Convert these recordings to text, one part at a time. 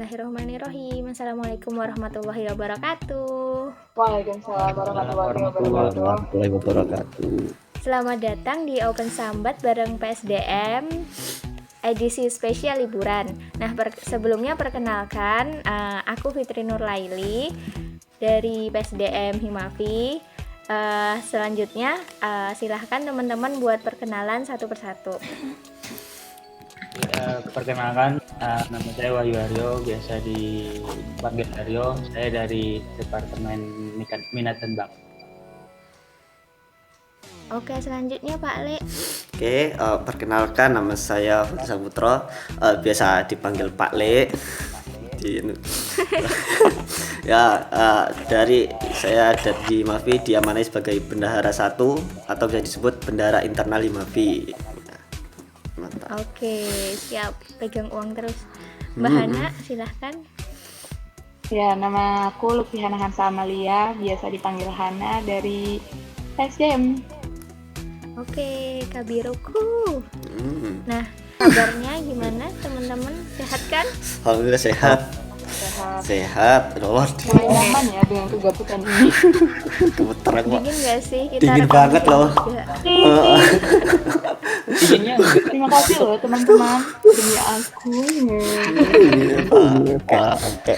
Bismillahirrahmanirrahim. Assalamualaikum warahmatullahi wabarakatuh. Waalaikumsalam warahmatullahi wabarakatuh. warahmatullahi wabarakatuh. Selamat datang di Open Sambat bareng PSDM edisi spesial liburan. Nah, sebelumnya perkenalkan, aku Fitri Nurlaili dari PSDM Himafi. Selanjutnya silahkan teman-teman buat perkenalan satu persatu. Perkenalkan, nama saya Wahyu Aryo, biasa dipanggil Aryo. Saya dari Departemen Minat dan Bakat. Oke, selanjutnya Pak Le. Oke, perkenalkan nama saya Fudi Saputro, biasa dipanggil Pak Le. Saya dari Himafi diamanai sebagai bendahara 1 atau bisa disebut bendahara internal Himafi. Mantap. Oke, siap. Pegang uang terus. Mbak Hana, silahkan. Ya, nama aku Lutfi Hana Amalia, biasa dipanggil Hana dari PSDM. Oke, Kabiruku. Nah, kabarnya gimana teman-teman? Sehat kan? Alhamdulillah sehat. Sehat, Lord. Mulai nyaman ya dengan kegabutan ini. Kebetulan kok. Dingin gak sih? Kita Dingin rekam banget juga. loh. Dinginnya Terima kasih loh teman-teman demi aku. Oke.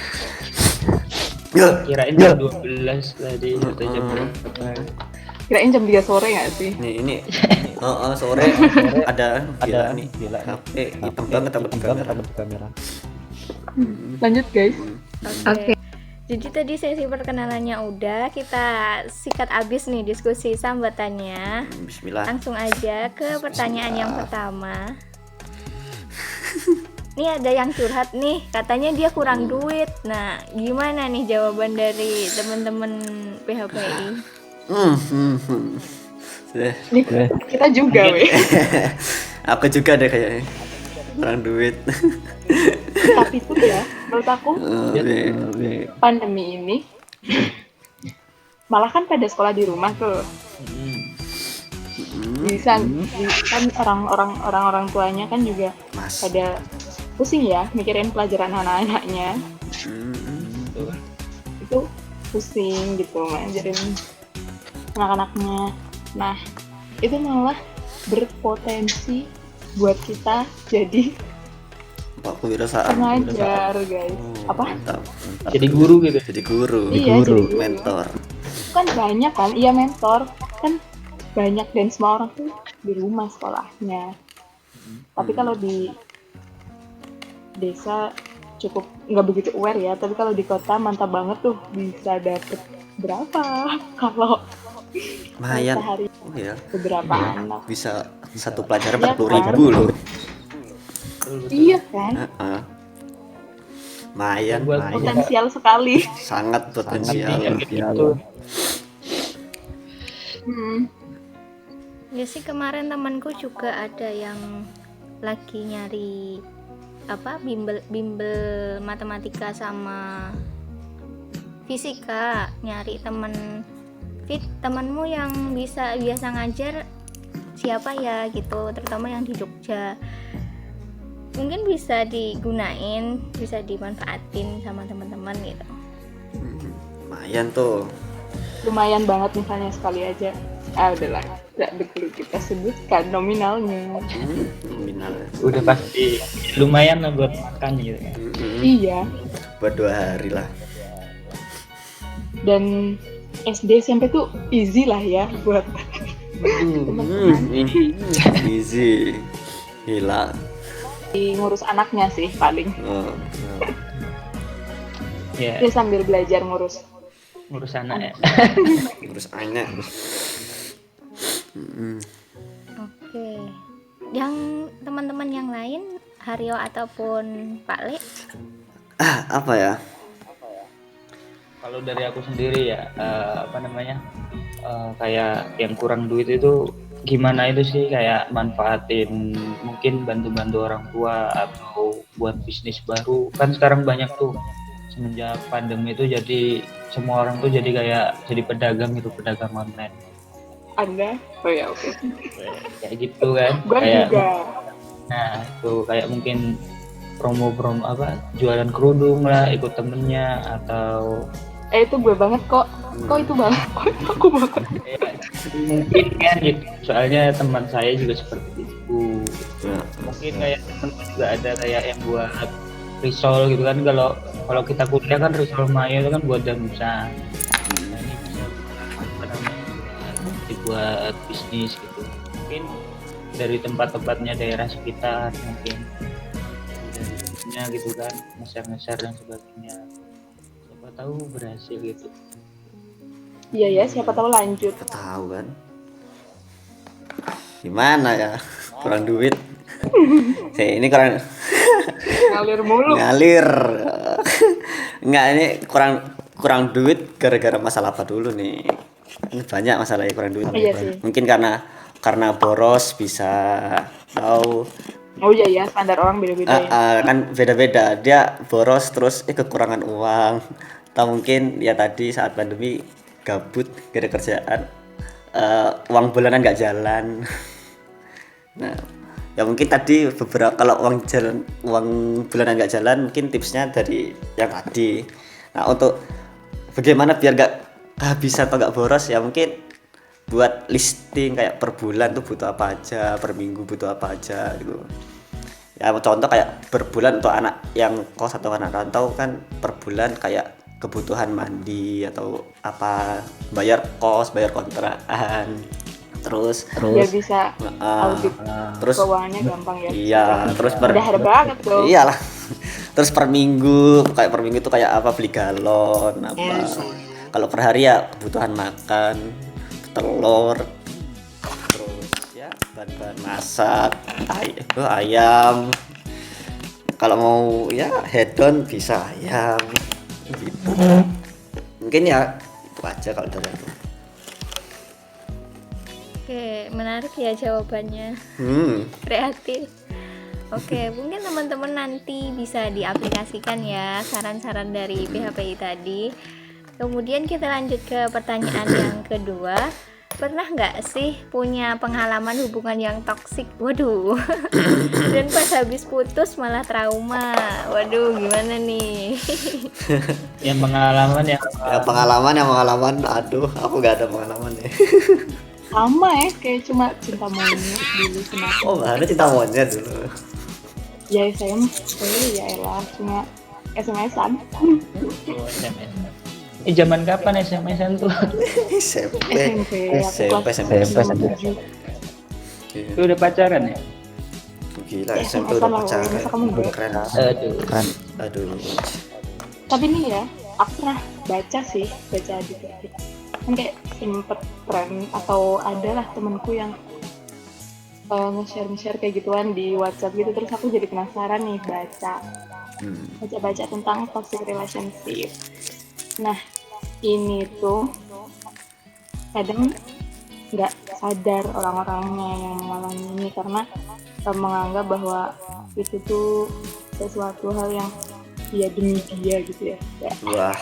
kirain jam 12 tadi atau jam berapa? Kirain jam 3 sore nggak sih? Ini sore ada nih HP hitam banget di kamera. Lanjut guys. Oke. Jadi tadi sesi perkenalannya udah, kita sikat abis nih diskusi sambatannya. Bismillah. Langsung aja ke pertanyaan yang pertama. Nih ada yang curhat nih, katanya dia kurang duit. Nah, gimana nih jawaban dari teman-teman PHPI? Nih, kita juga weh. Aku juga deh kayaknya kurang duit. Tapi itu ya, menurut aku pandemi ini malah kan pada sekolah di rumah tuh. Bisa kan orang tuanya kan juga Mas. pada pusing ya mikirin pelajaran anak-anaknya. Itu pusing gitu ngajarin anak-anaknya. Nah, itu malah berpotensi buat kita jadi Pak kewirausahaan. pengajar, guys. Apa? Mantap. Jadi guru gitu. Jadi guru. Iya, jadi guru. Mentor. Kan banyak kan, iya mentor kan banyak dan semua orang tuh di rumah sekolahnya. Tapi kalau di desa cukup nggak begitu aware ya, tapi kalau di kota mantap banget tuh bisa dapet berapa kalau Lumayan. sehari Oh ya. beberapa anak. Bisa satu pelajaran Iya 40.000 loh. Iya kan, Lumayan. potensial sekali. Sangat potensial. Gitu. Ya sih, kemarin temanku juga ada yang lagi nyari bimbel matematika sama fisika, nyari temanmu yang biasa ngajar siapa ya gitu, terutama yang di Jogja. Mungkin bisa digunain, bisa dimanfaatin sama teman-teman gitu. Lumayan tuh. Lumayan banget misalnya sekali aja. Udahlah, tidak perlu kita sebutkan nominalnya. Nominal. Udah pasti lumayan lah buat makan gitu kan. Iya. Buat 2 hari lah. Dan SD SMP tuh easy lah ya buat Easy. Gila. ngurus anaknya sih paling. Ya, Dia sambil belajar ngurus. ngurus anak ya. Terus anak. Oke. Yang teman-teman yang lain, Haryo ataupun Pak Le? Apa ya? Kalau dari aku sendiri ya, kayak yang kurang duit itu gimana itu sih, kayak manfaatin, mungkin bantu-bantu orang tua atau buat bisnis baru. Kan sekarang banyak tuh semenjak pandemi itu, jadi semua orang tuh jadi kayak jadi pedagang gitu, pedagang online. Anda? Oh ya, oke. Kayak gitu kan. Gue Kayak juga. Nah, itu kayak mungkin promo apa jualan kerudung lah ikut temennya atau Itu gue banget kok. Kok itu banget? Kok itu aku banget? mungkin kan gitu soalnya teman saya juga seperti itu. Ya. Mungkin kayak temen juga ada kayak yang buat risol gitu kan, kalau kalau kita kuliah kan risol mayo itu kan buat danusan. Nah, ini bisa apa namanya dibuat bisnis gitu, mungkin dari tempat-tempatnya daerah sekitar, mungkin dari bisnisnya gitu kan, ngeser-ngeser dan sebagainya, siapa tahu berhasil gitu. Iya ya, siapa tahu lanjut. Nggak tahu kan gimana ya, kurang duit. Ini kurang Ngalir mulu. ngalir. Enggak, ini kurang duit gara-gara masalah apa dulu nih? Ini banyak masalahnya kurang duit. Iya sih. Mungkin karena boros bisa tahu. Oh iya ya, standar orang beda-beda ya. Kan beda-beda. Dia boros terus kekurangan uang. Atau mungkin ya tadi saat pandemi gabut gak ada kerjaan. Uang bulanan nggak jalan. Nah, ya mungkin tadi beberapa kalau uang bulanan nggak jalan, mungkin tipsnya dari yang tadi. Nah, untuk bagaimana biar nggak kehabisan atau nggak boros, ya mungkin buat listing kayak per bulan tuh butuh apa aja, per minggu butuh apa aja gitu. Ya contoh kayak per bulan untuk anak yang kos atau anak rantau kan per bulan kayak kebutuhan mandi atau apa, bayar kos, bayar kontrakan, terus Biar bisa audit terus keuangannya gampang ya. iya, terus Udah ada banget tuh. iyalah. Terus per minggu itu kayak apa, beli galon apa. Kalau per hari ya kebutuhan makan, telur, terus ya bahan-bahan masak, ayam. Kalau mau ya hedon bisa ayam gitu. Mungkin ya itu aja kalau dari aku. Oke, menarik ya jawabannya. Kreatif. Oke, mungkin teman-teman nanti bisa diaplikasikan ya saran-saran dari PHPI tadi. Kemudian kita lanjut ke pertanyaan yang kedua. Pernah nggak sih punya pengalaman hubungan yang toksik? Waduh. Dan pas habis putus malah trauma. Waduh, gimana nih? Yang pengalaman Ya pengalaman, aduh aku nggak ada pengalaman ya. Sama ya, kayak cuma cinta monyet dulu kenapa. Oh, nggak ada cinta monyet dulu. Ya SMP ya elah, cuma SMS-an. SMS. Zaman kapan SMS-an tuh? SMP aku kelas SMP. 7. Itu udah pacaran ya? Gila, Ya, SMP SMA udah lah, pacaran. masa kamu enggak? Keren. Aduh. Tapi nih ya, aku pernah baca dikit-dikit. Kan kayak sempet tren atau adalah temenku yang nge-share kayak gituan di WhatsApp gitu, terus aku jadi penasaran nih baca tentang toxic relationship. Nah, ini tuh kadang nggak sadar orang-orangnya yang mengalami ini karena menganggap bahwa itu tuh sesuatu hal yang ya demi dia gitu ya. Wah,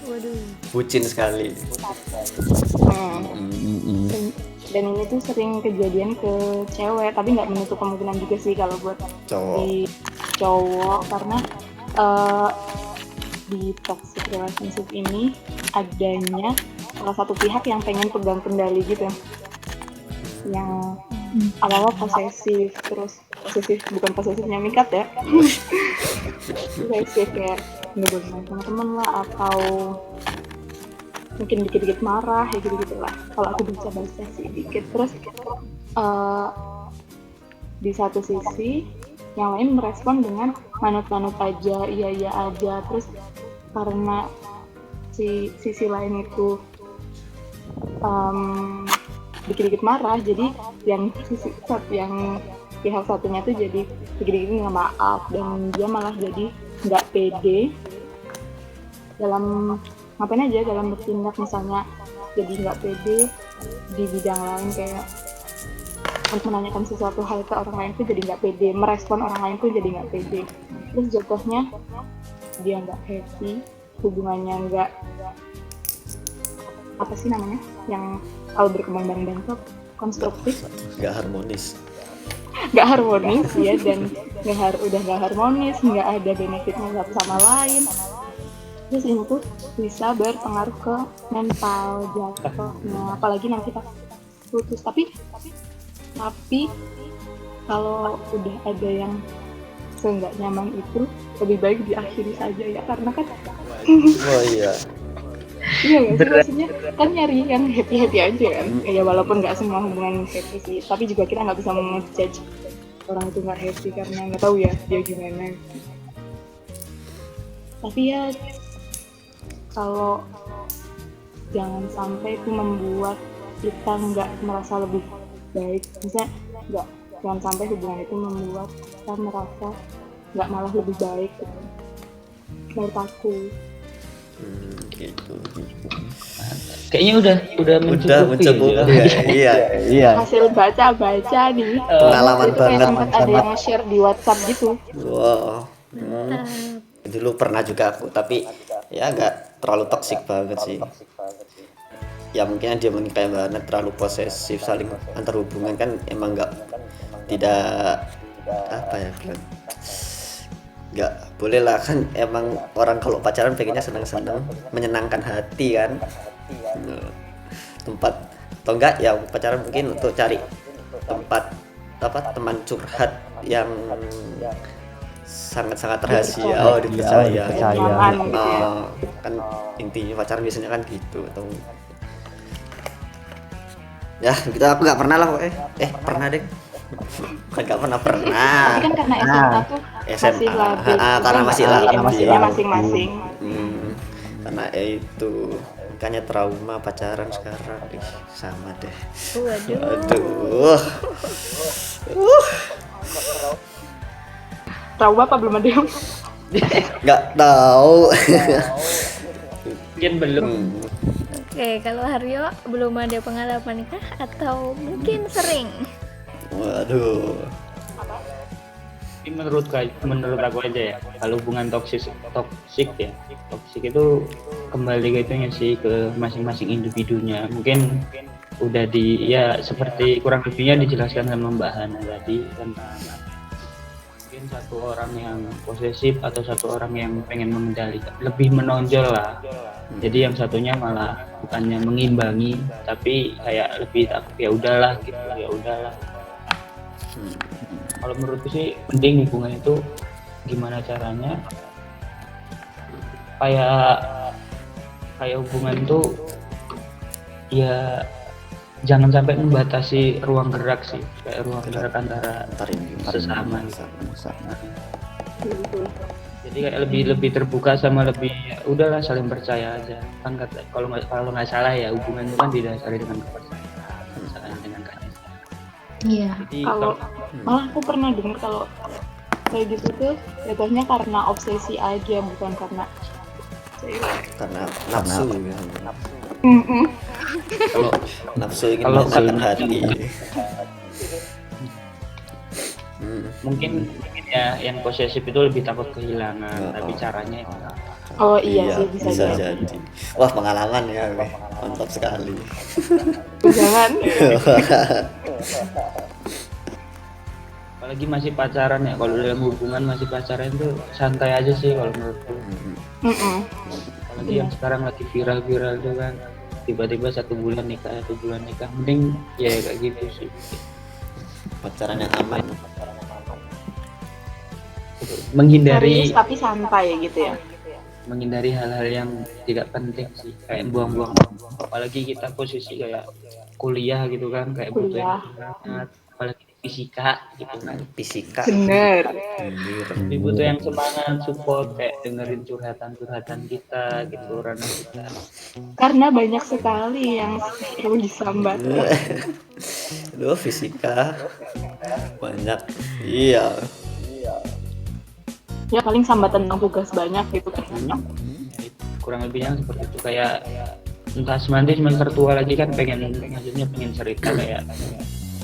Waduh. bucin sekali. Dan ini tuh sering kejadian ke cewek, tapi nggak menutup kemungkinan juga sih kalau buat di cowok karena di toxic relationship ini adanya salah satu pihak yang pengen pegang kendali gitu, yang awalnya posesif, terus bukan posesifnya Mikat ya, posesif kayak ngebunuh teman-teman lah atau mungkin dikit-dikit marah ya gitu lah. Kalau aku baca sih dikit, terus di satu sisi yang lain merespon dengan manut-manut aja, iya aja, terus karena sisi lain itu dikit-dikit marah, jadi yang pihak satunya tuh jadi dikit-dikit nggak maaf, dan dia malah jadi nggak pede dalam ngapain aja, dalam bertindak, misalnya jadi nggak pede di bidang lain kayak untuk menanyakan sesuatu hal ke orang lain tuh jadi nggak pede, merespon orang lain tuh jadi nggak pede, terus jatuhnya dia nggak happy, hubungannya nggak apa sih namanya yang kalau berkembang bareng-bareng tuh konstruktif, Nggak harmonis. nggak harmonis ya, dan udah nggak harmonis, nggak ada benefitnya satu sama lain. Terus ini tuh bisa berpengaruh ke mental jatuhnya, apalagi nanti pas putus. Tapi kalau udah ada yang nggak nyaman itu lebih baik diakhiri saja ya, karena kan Oh iya. iya nggak sih, maksudnya kan nyari yang happy aja kan. Ya walaupun nggak semua hubungan happy sih, tapi juga kita nggak bisa ngejudge orang itu nggak happy karena nggak tahu ya dia gimana. Tapi ya kalau jangan sampai itu membuat kita nggak merasa lebih baik, misalnya jangan sampai hubungan itu membuat kita merasa nggak malah lebih baik gitu. Menurut aku Gitu. Kayaknya udah mencukupi. Iya. hasil baca nih Pengalaman itu kayak banget. sempat ada yang nge-share di WhatsApp gitu. Wow. Dulu pernah juga aku, tapi ya nggak terlalu toksik banget sih. Ya mungkin dia kayak banget terlalu posesif, saling antar hubungan kan emang tidak apa ya, nggak boleh lah kan, emang orang kalau pacaran pengennya senang-senang, menyenangkan hati kan. Tempat atau enggak ya pacaran mungkin untuk cari tempat teman curhat yang sangat-sangat rahasia, dipercaya. Nyaman gitu ya. Kan intinya pacaran biasanya kan gitu. Atau ya kita aku nggak pernah lah pokoknya. Pernah deh. Kan nggak pernah. Tapi kan karena SMA tuh masih SMA. labil, Karena masih labil. emosinya masing-masing. Karena itu makanya trauma pacaran sekarang. Sama deh. Aduh. Trauma apa belum ada yang Nggak tahu. Mungkin belum. Oke, kalau Haryo belum ada pengalaman kah atau mungkin sering? Waduh. Ini menurut aku aja ya, kalau hubungan toksik itu kembali ke itunya sih, ke masing-masing individunya. Mungkin udah seperti kurang lebihnya dijelaskan sama Mbak Hana tadi, tentang mungkin satu orang yang posesif atau satu orang yang pengen mengendalikan, lebih menonjol lah. Jadi yang satunya malah bukannya mengimbangi, tapi kayak lebih takut, ya udahlah gitu, ya udahlah. Kalau menurutku sih mending hubungan itu gimana caranya kayak hubungan itu ya jangan sampai membatasi ruang gerak sih, kayak ruang gerak antara sesama. Jadi kayak lebih terbuka sama lebih udahlah saling percaya aja kan. Kalau nggak salah ya, hubungan itu kan didasari dengan kepercayaan, misalnya dengan kasih. Iya. Jadi kalau malah aku pernah dengar kalau kayak gitu tuh jatuhnya karena obsesi aja, bukan karena nafsu. Kalau Nafsu ingin menyesatkan hati. mungkin ya yang posesif itu lebih takut kehilangan, tapi caranya itu iya sih bisa jadi. Wah, pengalaman ya, mantap sekali. jangan. apalagi masih pacaran ya. Kalau dalam hubungan masih pacaran itu santai aja sih kalau menurutku. Apalagi yang sekarang lagi viral tuh kan, tiba-tiba 1 bulan nikah, mending ya kayak gitu sih, Pacaran yang aman. menghindari Serius tapi santai gitu ya. menghindari hal-hal yang tidak penting sih, kayak buang-buang. Apalagi kita posisi kayak kuliah gitu kan, kayak butuh yang semangat, apalagi fisika gitu kan. Fisika. Bener. Tapi butuh yang semangat, support, kayak dengerin curhatan kita gitu, ranah kita. Karena banyak sekali yang perlu disambat. Aduh, fisika banyak. Iya. Ya paling sambat tentang tugas banyak gitu kan. Kurang lebihnya seperti itu, kayak entah semester tua lagi kan, maksudnya pengen cerita, kayak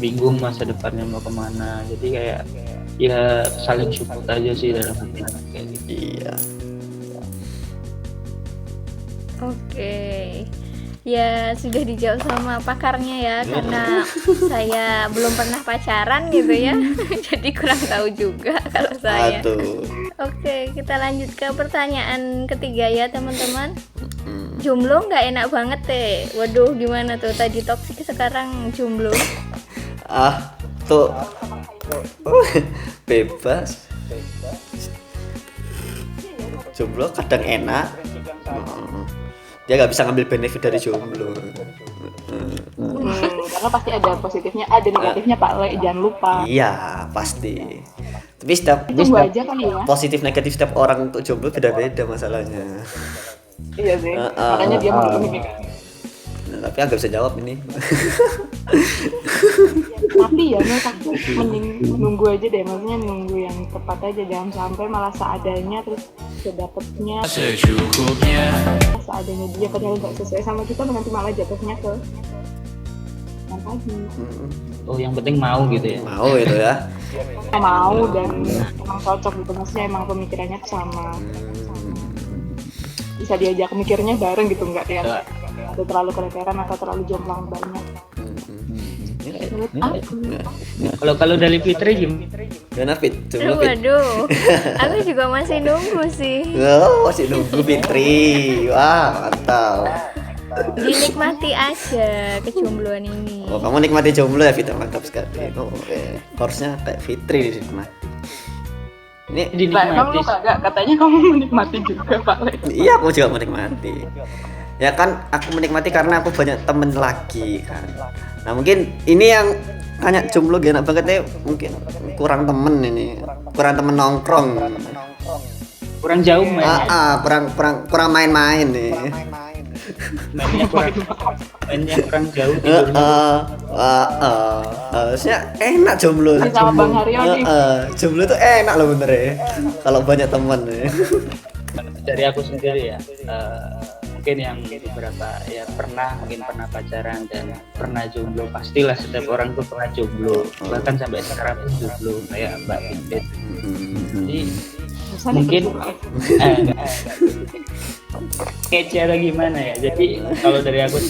bingung masa depannya mau kemana. Jadi kayak ya saling support aja sih dalam hubungan kayak gitu. Iya. Oke. Ya sudah dijawab sama pakarnya ya, karena saya belum pernah pacaran gitu ya. Jadi kurang tahu juga kalau saya. Aduh. Oke, kita lanjut ke pertanyaan ketiga ya teman-teman. Jomblo nggak enak banget teh. Waduh, gimana tuh, tadi toksik sekarang jomblo. Tuh bebas. Jomblo kadang enak. Dia nggak bisa ngambil benefit dari jomblo. Karena pasti ada positifnya, ada negatifnya Pak Le, jangan lupa. Iya pasti. Tapi setiap Tunggu aja kali ya. positif negatif setiap orang untuk jomblo beda-beda masalahnya. Iya sih. Makanya dia mau ini kan. Nah, tapi agak bisa jawab ini. Tapi ya Mas, aku mending nunggu aja deh, maksudnya nunggu yang tepat aja, jangan sampai malah seadanya terus sedapetnya seadanya dia padahal nggak sesuai sama kita, nanti malah jatuhnya ke yang tadi. Oh, yang penting mau gitu ya. Mau itu ya. Kita mau dan emang cocok gitu, maksudnya emang pemikirannya sama, bisa diajak mikirnya bareng gitu, nggak yang ada terlalu kerekeran atau terlalu jomplang banyak. Kalau dari Fitri Gimana Fit? Jomblo Fit? Waduh, aku juga masih nunggu sih. Oh, masih nunggu Fitri. Wah, mantap. Dinikmati aja kejombloan ini. Oh, kamu nikmati jomblo ya Fit? Mantap sekali. Oh, harusnya kayak Fitri dinikmati. Ini Emang lu kagak, katanya kamu menikmati juga Pak Le. iya, aku juga menikmati. Ya kan, aku menikmati karena aku banyak temen lagi kan. Nah mungkin ini yang tanya jomblo gak enak banget nih, mungkin kurang temen ini, kurang temen nongkrong. kurang jauh mainnya. Kurang main-main nih. Mainnya kurang jauh tidurnya. Harusnya enak jomblo. Sama Bang Haryo nih. Jomblo tuh enak loh bener ya. Kalau banyak temen nih. Dari aku sendiri ya, mungkin yang beberapa ya mungkin pernah pacaran dan pernah jomblo, pastilah setiap orang tuh pernah jomblo, bahkan sampai sekarang pun jomblo kayak Mbak Bibit. Jadi mungkin kece atau gimana ya, jadi kalau dari aku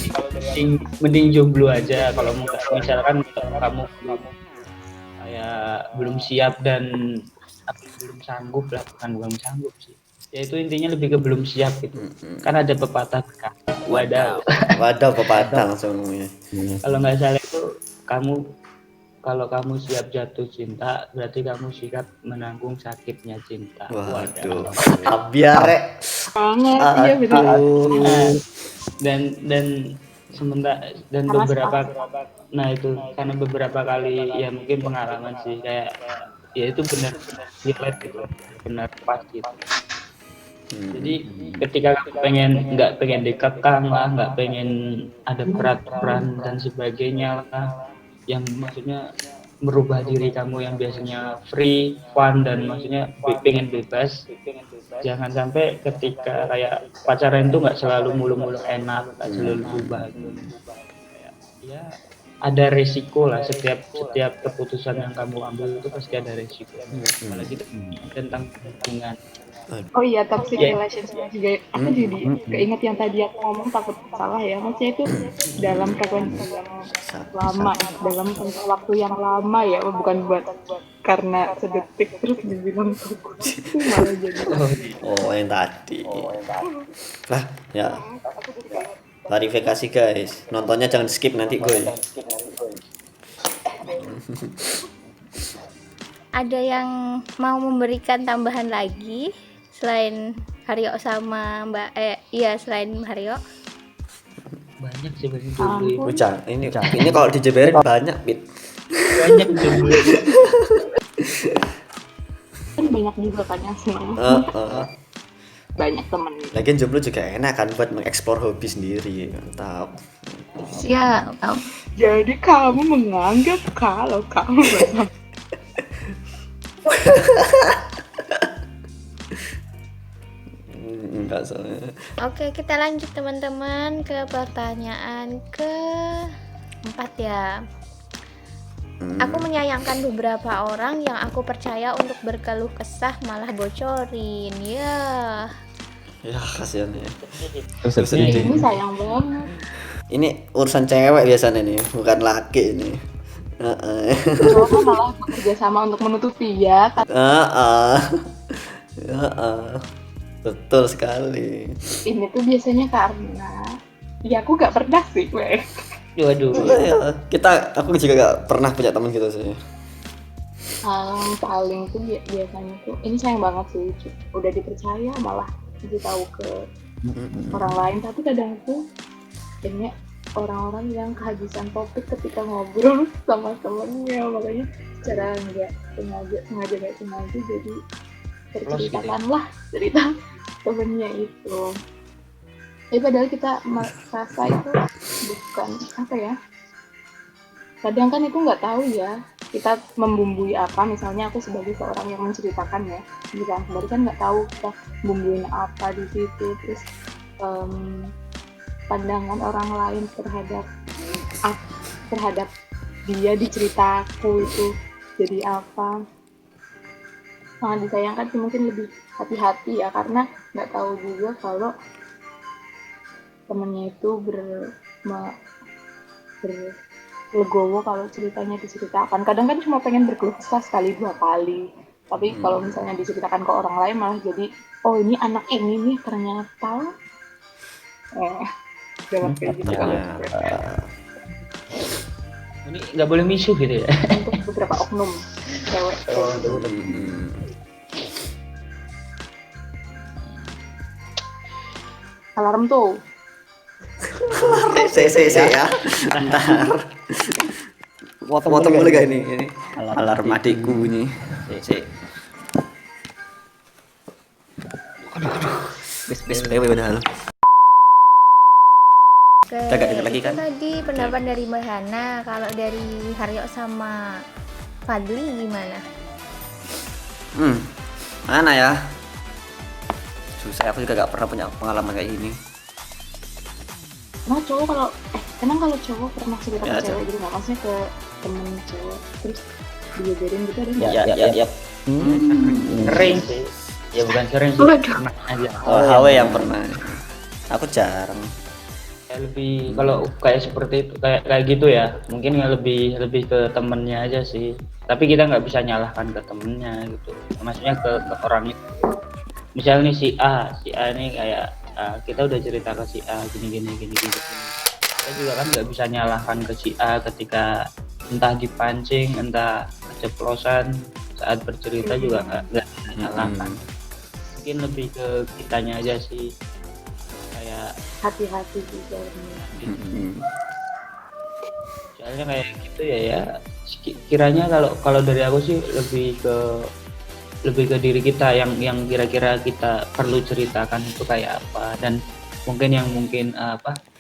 sih mending jomblo aja. Kalau misalkan kamu belum siap dan belum sanggup lah, bukan sanggup sih ya, itu intinya lebih ke belum siap gitu. Kan ada pepatah berkata, Wadah pepatah langsung ya. Kalau nggak salah itu, kalau kamu siap jatuh cinta, berarti kamu siap menanggung sakitnya cinta. Waduh, biar Banget, iya betul. Dan beberapa, nah itu karena beberapa kali ya mungkin pengalaman sih, kayak ya itu benar relate gitu, benar pas gitu. Jadi ketika nggak pengen dikekang lah, nggak pengen ada peraturan dan sebagainya lah, yang maksudnya merubah diri kamu yang biasanya free, fun, dan maksudnya pengen bebas, jangan sampai ketika kayak pacaran itu nggak selalu mulu-mulu enak, nggak selalu berubah gitu. Ya ada resiko lah, setiap keputusan yang kamu ambil itu pasti ada resiko, apalagi tentang hubungan. Oh iya, toxic relationship juga. Aku jadi keinget yang tadi aku ngomong, takut salah ya. Maksudnya itu dalam frekuensi yang lama, dalam waktu yang lama ya, bukan buat karena sedetik terus dibilang toxic itu malah jadi. Oh yang tadi. Lah ya. Klarifikasi guys, nontonnya jangan skip nanti gue. Ada yang mau memberikan tambahan lagi selain Haryo sama Mbak selain Haryo? Banyak sih jomblo. Ini kalau dijeberin banyak Bit. Banyak jomblo. Kan banyak juga kan yang senang. Banyak temen. Lagian jomblo juga enak kan buat mengeksplor hobi sendiri, mantap. Siap. Jadi kamu menganggap kalau kamu Enggak soalnya. Oke, kita lanjut teman-teman ke pertanyaan ke-4 ya. Aku menyayangkan beberapa orang yang aku percaya untuk berkeluh kesah malah bocorin. Ya kasihan ya. ini sayang banget. Ini urusan cewek biasanya nih, bukan laki ini. Heeh. Cowok kan malah bekerja sama untuk menutupi ya. Heeh. Heeh. Betul sekali. Ini tuh biasanya karena ya aku gak pernah sih gue. Waduh. Ya, aku juga gak pernah punya teman gitu sih. Paling tuh biasanya tuh ini sayang banget sih, udah dipercaya malah kasih tahu ke orang lain, tapi kadang tuh ini orang-orang yang kehabisan topik ketika ngobrol sama temennya, makanya secara nggak sengaja nggak sengaja jadi terceritakan lah cerita temennya itu. Padahal kita merasa itu bukan apa ya, kadang kan itu nggak tahu ya kita membumbui apa. Misalnya aku sebagai seorang yang menceritakan ya, bilang kembali kan nggak tahu kita bumbuin apa di situ, terus pandangan orang lain terhadap dia di ceritaku itu jadi apa. Sangat disayangkan sih, mungkin lebih hati-hati ya, karena nggak tahu juga kalau temennya itu berlegowo kalau ceritanya diceritakan. Kadang kan cuma pengen berkeluh kesah sekali 2 kali, tapi kalau misalnya diceritakan ke orang lain malah jadi oh ini anak ini nih ternyata jangan kayak gitu kalau Ini nggak boleh misuh gitu ya. untuk beberapa oknum cewek. Alarm tuh. Saya ya. Bentar. Potong boleh gak ini? Alarm adikku ini. Bis PW padahal. Oke, Kita gak dengar lagi kan? itu tadi pendapat dari Mbak Hana. Kalau dari Haryo sama Fadli gimana? Mana ya? Susah, aku juga gak pernah punya pengalaman kayak gini. Nah cowok kalau cowok pernah cerita Ya, ke cewek gitu nggak, maksudnya ke temen cewek terus diajarin gitu ada nggak? Ya. Sering sih. Ya bukan sering sih. Waduh. Pernah aja. Oh, HW yang pernah. Aku jarang. Kayak lebih kalau kayak seperti itu kayak gitu ya, mungkin ya lebih ke temennya aja sih, tapi kita nggak bisa nyalahkan ke temennya gitu, maksudnya ke orang itu. Misalnya nih si A ini kayak kita udah cerita ke si A gini. Kita juga kan nggak bisa nyalahkan ke si A ketika entah dipancing entah keceplosan saat bercerita, juga nggak bisa nyalahkan. Mungkin lebih ke kitanya aja sih, kayak Hati-hati juga. soalnya kayak gitu ya kiranya kalau dari aku sih lebih ke diri kita yang kira-kira kita perlu ceritakan itu kayak apa, dan mungkin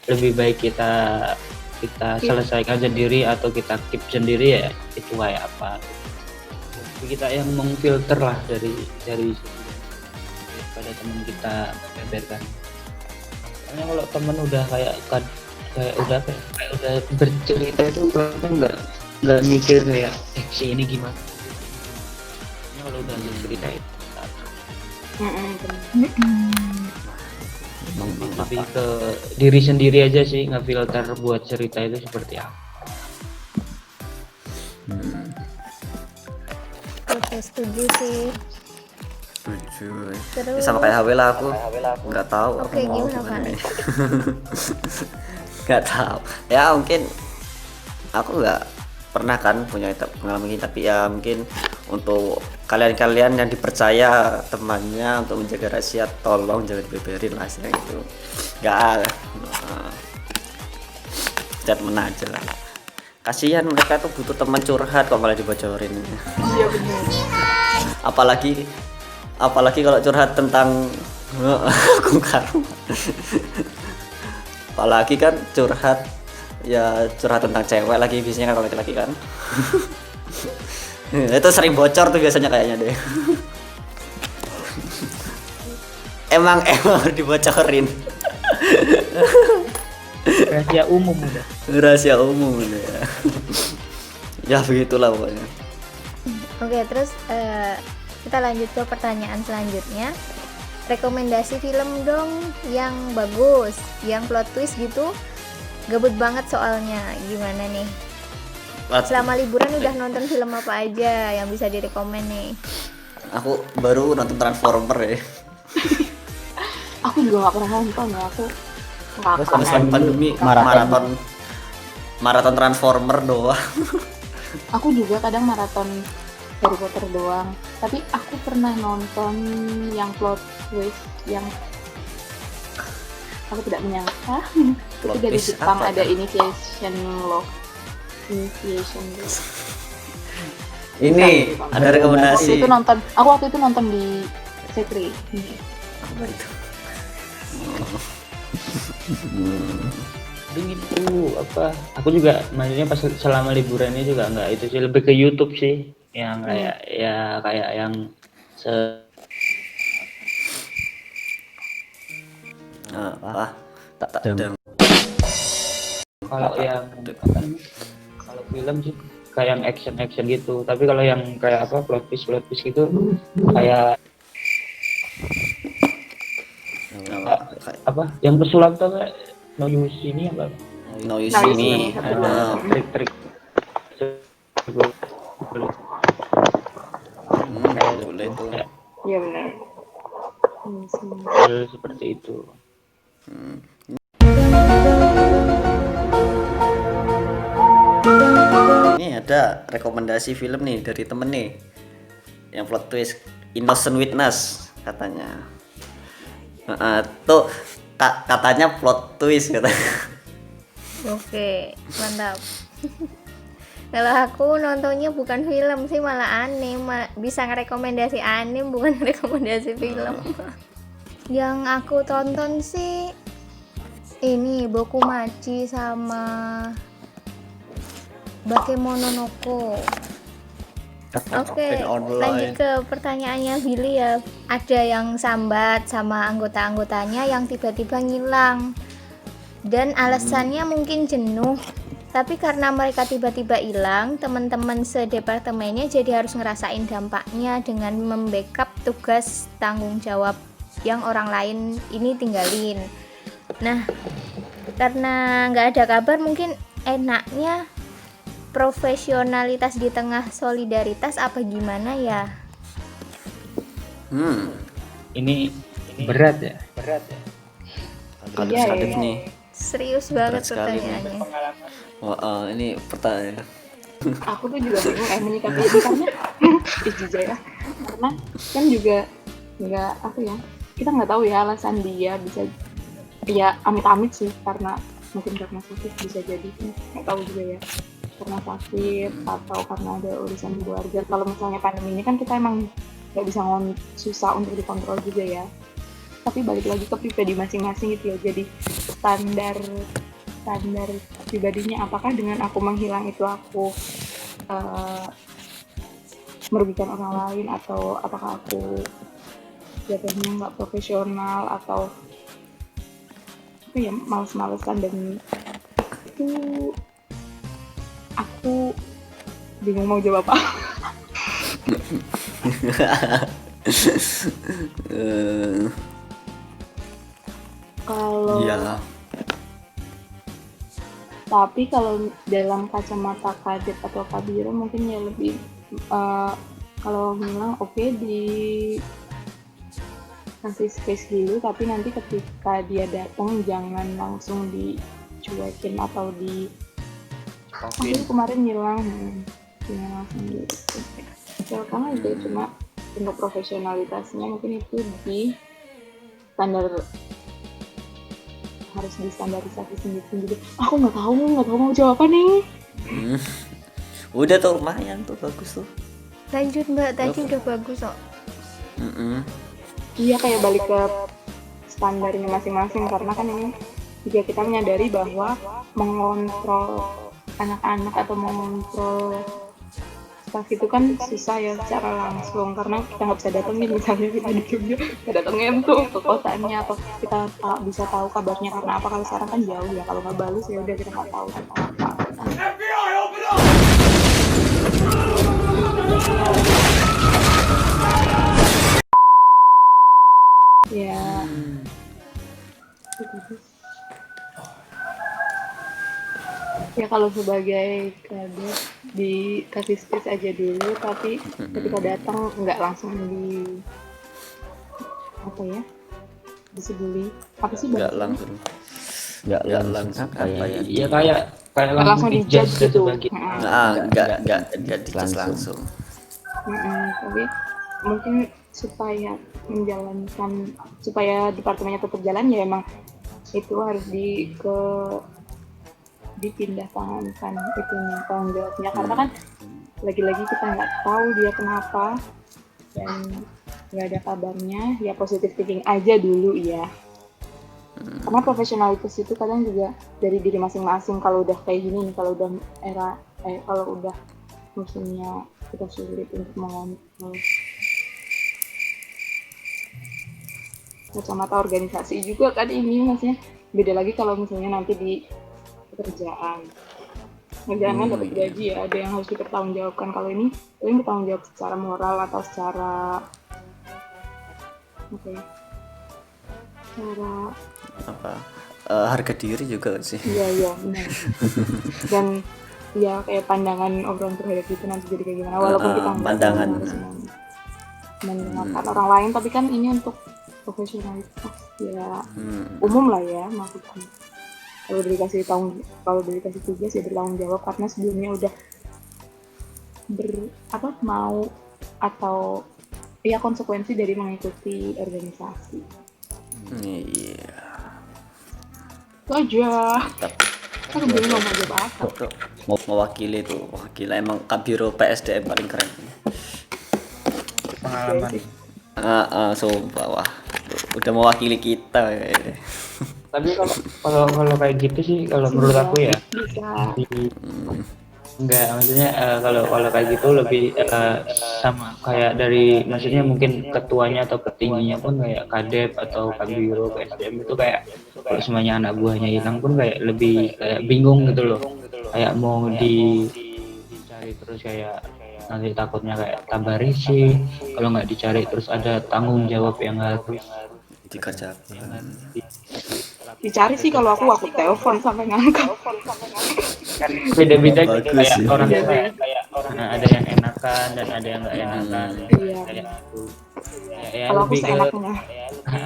lebih baik kita selesaikan sendiri atau kita keep sendiri ya itu kayak apa. Jadi kita yang mengfilter lah dari daripada teman kita beberkan. Soalnya kalau temen udah kayak udah bercerita itu kan nggak mikir kayak si ini gimana. Kalau udah bercerita itu lebih ke diri sendiri aja sih, nggak filter buat cerita itu seperti apa. Oke, setuju sih. Terus Sama kayak HW lah aku. Nggak tahu. Oke, aku mau gimana, gimana Van? nih. Nggak tahu. Ya mungkin aku nggak pernah kan punya pengalaman ini, tapi ya mungkin untuk kalian yang dipercaya temannya untuk menjaga rahasia, tolong jangan dibeberin rahasia itu. Nggak statement aja lah. Kasihan mereka tuh butuh teman curhat kok malah dibocorin. Iya benar. Apalagi kalau curhat tentang Kung Karma. Apalagi kan curhat tentang cewek lagi, biasanya kan kalau laki-laki kan. Itu sering bocor tuh biasanya kayaknya deh. emang harus dibocorin. Rahasia umum udah ya. Ya begitulah pokoknya. Oke, terus kita lanjut ke pertanyaan selanjutnya. Rekomendasi film dong yang bagus, yang plot twist gitu, Gabut banget soalnya. Gimana nih? Wat- Selama liburan udah nonton film apa aja yang bisa direkomend nih? Aku baru nonton Transformer ya. Aku juga nggak pernah nonton ya, aku nggak Terus akan. habis pandemi maraton Transformer doang. Aku juga kadang maraton Harry Potter doang, tapi aku pernah nonton yang plot twist yang aku tidak menyangka itu Plot dari twist Jepang, apa ada ya? Initiation Love. Ini ada rekomendasi. Aku waktu itu nonton di C3. Apa itu? Paling itu apa? Aku juga maksudnya pas selama liburan ini juga nggak itu sih, lebih ke YouTube sih, yang kayak ya kayak yang Apa? Tak ada. kalau yang apa namanya? Kalau film sih kayak yang action gitu. Tapi kalau yang kayak apa plot twist gitu kayak apa? Yang pesulap tuh kayak No Use ini apa? No use Nah, ini. ini Ada. Trik-trik. Boleh itu. Iya benar. Seperti itu. Ini ada rekomendasi film nih dari temen nih, yang plot twist Innocent Witness katanya. Tuh katanya plot twist katanya. Oke, mantap. Kalau aku nontonnya bukan film sih, malah anime. Bisa ngerekomendasi anime, bukan rekomendasi film. Yang aku tonton sih ini Boku Machi sama Bakemononoko. Oke, lanjut ke pertanyaannya Billy ya. Ada yang sambat sama anggota-anggotanya yang tiba-tiba ngilang. Dan alasannya mungkin jenuh. Tapi karena mereka tiba-tiba hilang, teman-teman sedepartemennya jadi harus ngerasain dampaknya dengan membackup tugas tanggung jawab yang orang lain ini tinggalin. Nah, karena nggak ada kabar, mungkin enaknya profesionalitas di tengah solidaritas apa gimana ya? Ini berat ya. Kalau Iya, Sadif iya. nih. Serius banget Berat sekali nih. pertanyaannya. Wah, ini pertanyaan. Aku tuh juga bingung menyikapi ini karena jujur ya, karena kan juga nggak apa ya, kita nggak tahu ya alasan dia bisa ya amit-amit sih, karena mungkin karena sakit bisa jadi, nggak tahu juga ya, karena sakit atau karena ada urusan keluarga. Kalau misalnya pandemi ini kan kita emang nggak bisa susah untuk dikontrol juga ya, tapi balik lagi ke pribadi masing-masing gitu ya. Jadi standar pribadinya, apakah dengan aku menghilang itu aku merugikan orang lain, atau apakah aku jatuhnya nggak profesional atau apa ya, males-malesan. Dan itu aku bingung mau jawab apa. Kalau Iya. Tapi kalau dalam kacamata kadet atau kabiro mungkin ya lebih kalau bilang oke, di kasih space dulu, tapi nanti ketika dia datang jangan langsung dicuekin atau di aku kemarin hilang, jangan langsung gitu. Karena itu cuma bentuk profesionalitasnya, mungkin itu di standar, harus distandarisasi sendiri. Aku nggak tahu mau jawab apa nih. Udah tuh lumayan tuh, bagus tuh. Lanjut Mbak, tadi udah bagus kok. Iya, kayak balik ke standarnya masing-masing, karena kan ini juga kita menyadari bahwa mengontrol anak-anak atau mengontrol staff itu kan susah ya secara langsung, karena kita nggak bisa datengin, misalnya kita di Jogja kita datengin tuh ke kosannya, atau kita bisa tahu kabarnya. Karena apa, kalau sekarang kan jauh ya, kalau nggak balas ya udah kita nggak tahu apa. FBI, open up! Ya kalau sebagai kader dikasih space aja dulu, tapi ketika datang nggak langsung apa ya, disebuli apa sih nggak bahasanya? langsung nggak langsung apa ya, Iya kayak Nggak langsung langsung dijudge dijudge gitu. sebagai nggak dicas langsung. Tapi mungkin supaya departemennya tetap jalan ya emang itu harus dipindah tangankan itu tanggung jawabnya, karena kan lagi-lagi kita nggak tahu dia kenapa dan nggak ada kabarnya. Ya positive thinking aja dulu ya, karena profesionalitas itu kadang juga dari diri masing-masing. Kalau udah kayak gini nih, kalau udah kalau udah musimnya kita sulit untuk mengontrol kacamata organisasi juga kan, ini maksudnya beda lagi kalau misalnya nanti di pekerjaan kan dapat gaji ya, ada yang harus dipertanggungjawabkan. Kalau ini paling bertanggung jawab secara moral atau secara apa ya, Apa harga diri juga sih. iya benar. Dan ya kayak pandangan obrolan terhadap itu nanti jadi kayak gimana, walaupun kita nggak pandangan. harus mendengarkan orang lain, tapi kan ini untuk profesionalitas ya umum lah ya maksudnya. Kalau dikasih tugas ya bertanggung jawab, karena sebelumnya udah mau atau ya konsekuensi dari mengikuti organisasi. Iya. Itu aja. Aku bingung mau jawab apa. Bro, mau mewakili tuh, gila emang Kabiro PSDM paling keren. pengalaman. Sumpah wah, udah mewakili kita. Tapi kalau kayak gitu sih, kalau menurut aku ya Bisa. enggak, maksudnya kalau kayak gitu lebih sama kayak dari, maksudnya mungkin ketuanya atau petingginya pun kayak kadep atau kabiro PSDM itu kayak kalau semuanya anak buahnya hilang pun kayak lebih kayak bingung gitu loh, kayak mau dicari terus kayak nanti takutnya kayak tambah risih kalau nggak dicari, terus ada tanggung jawab yang harus Dikerjakan. Dicari sih kalau aku telepon sampai ngangkat. kan beda-beda Bagus gitu, kayak sih. orang kayak ada yang enakan dan ada yang nggak enakan. Iya. Kayak gitu. Ya Kalau aku lebih ke seenaknya.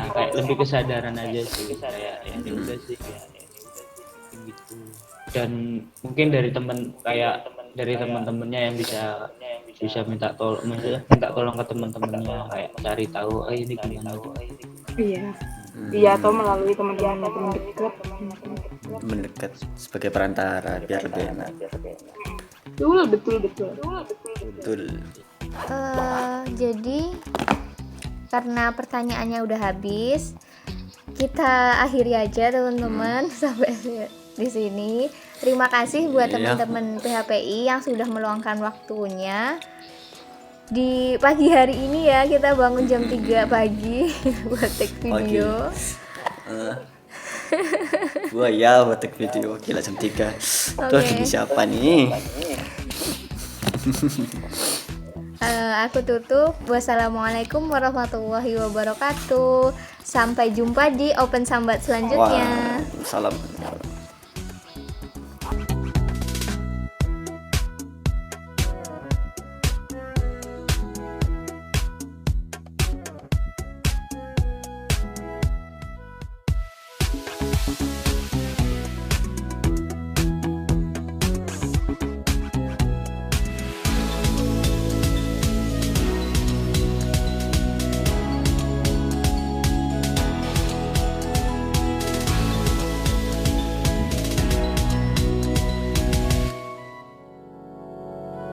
kayak lebih kesadaran aja sih, kayak ya udah sih kayak gitu. Dan mungkin dari teman-temannya yang bisa minta tolong ke teman-temannya, kayak cari tahu ini gimana. Iya, atau melalui teman-teman dekat. Mendekat sebagai perantara biar lebih enak. Betul. Betul. Jadi karena pertanyaannya udah habis, kita akhiri aja teman-teman sampai di sini. Terima kasih buat Iya. teman-teman PHPI yang sudah meluangkan waktunya di pagi hari ini ya. Kita bangun jam 3 pagi buat take video. Gua ya buat take video gila jam 3. Tuh Oke. ini siapa nih? Aku tutup. Wassalamualaikum warahmatullahi wabarakatuh. Sampai jumpa di Open Sambat selanjutnya. Wah, salam.